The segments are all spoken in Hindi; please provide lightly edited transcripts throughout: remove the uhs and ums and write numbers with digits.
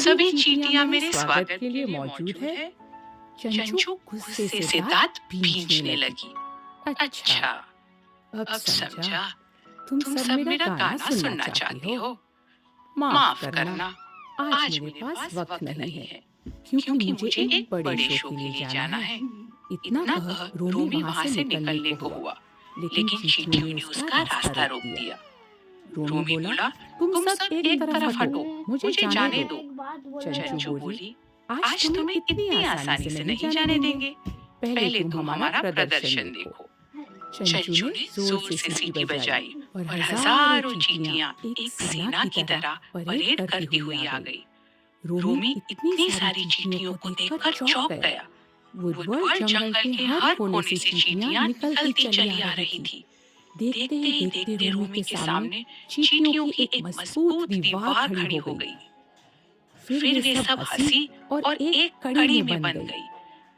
सभी चींटियां मेरे स्वागत के लिए मौजूद है। चंचू गुस्से से दांत भींचने लगी। अच्छा, अब समझा, तुम सब मेरा गाना सुनना चाहती हो। माफ करना, आज मेरे पास वक्त नहीं है, क्योंकि मुझे एक बड़े शो के लिए जाना है। इतना कह रोमी वहां से निकलने को हुआ, लेकिन चींटियों ने उसका रास्ता रोक दिया। रोमी बोला, तुम सब एक तरफ हटो, मुझे जाने दो। चंचू बोली, आज तुम्हें इतनी आसानी से नहीं जाने देंगे। पहले तुम हमारा प्रदर्शन देखो। चंचू ने जोर से सीटी बजाई और हजारों चींटियां एक सेना की तरह परेड करती हुई आ गई। रोमी इतनी सारी चींटियों को देखकर चौंक गया। वुडवर्ड जंगल के हर कोने से चींटियां निकलती चली आ रही थी। देखते ही देखते रोमी के सामने चींटियों की एक मजबूत दीवार खड़ी हो गई। फिर वे सब हंसी और एक कड़ी में बंध गई।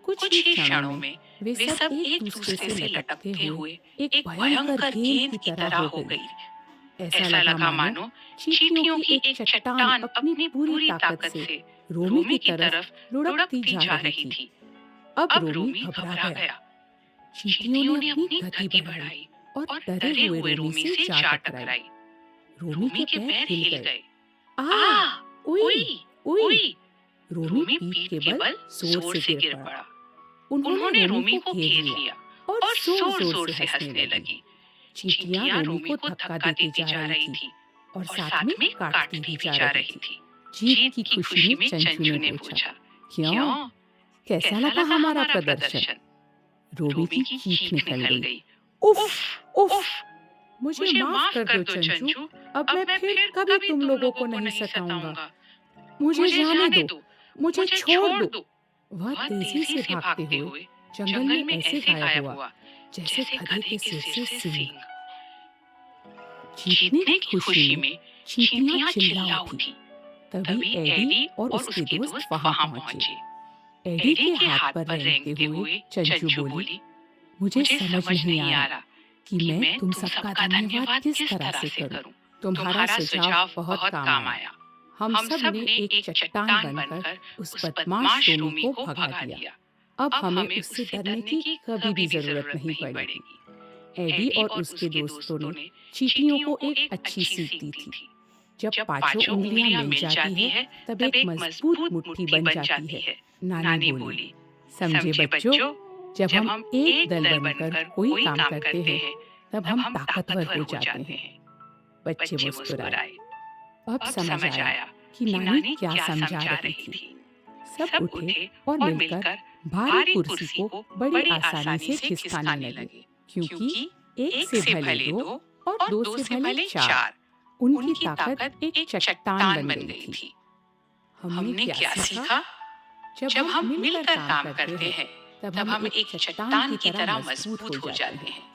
कुछ ही क्षणों में वे सब एक दूसरे से लटकते हुए एक भयंकर गेंद की तरह हो गई। ऐसा लगा मानो चींटियों की एक चट्टान अपनी पूरी ताकत से रोमी की तरफ लुढ़कती जा रही थी। अब रोमी घबरा गया। चींटियों ने अपनी गति बढ़ाई और डरे हुए रोमी से जा टकराई। रोमी के पैर हिल गए। आ! ओई! ओई! रोमी पीठ के बल जोर से गिर पड़ा। उन्होंने रोमी को घेर लिया और जोर-जोर से हंसने लगी। चींटियां रोमी को धक्का देती जा रही थी और साथ में काटती भी जा रही थी। जीत की खुशी में चंचू ने पूछा, क्यों? कैसा लगा हमारा प्रदर्शन? रोमी की चीख निकल गई। उफ! उफ! मुझे माफ कर दो चंचू, अब मैं फिर कभी तुम लोगों को नहीं सताऊंगा। मुझे जाने दो, मुझे छोड़ दो। वह तेजी से भागते हुए जंगल में ऐसे गायब हुआ जैसे गधे के सिर से सींग। जीतने की खुशी में चींटियां चिल्ला उठी। तभी एडी और उसके दोस्त वहां पहुंचे। एडी के हाथ पर रेंगते हुए चंचू बोली, मुझे समझ नहीं आ रहा कि मैं तुम सबका धन्यवाद किस तरह से करूं। तुम्हारा सुझाव बहुत काम आया। हम सब ने एक चट्टान बनकर उस बदमाश रोमी को भगा दिया। अब हमें उससे डरने की कभी भी जरूरत नहीं पड़ेगी। एडी और उसके दोस्तों ने चींटियों को एक अच्छी सीख दी थी। जब पांचों उंगलियां मिल जाती है तब एक मजबूत मुट्ठी बन जाती है। नानी बोली, समझे बच्चों, जब हम एक दल बनकर कोई काम करते हैं तब हम ताकतवर हो जाते हैं। बच्चे मुस्कुराए। अब समझ आया कि नानी क्या समझा रही थी। सब उठे और मिलकर भारी कुर्सी को बड़ी आसानी से खिसकाने लगे, क्योंकि एक से भले दो और दो से भले चार। उनकी ताकत एक चट्टान बन गई थी। हमने क्या सीखा? जब हम मिलकर काम करते हैं तब हम एक चट्टान की तरह मजबूत हो जाते हैं।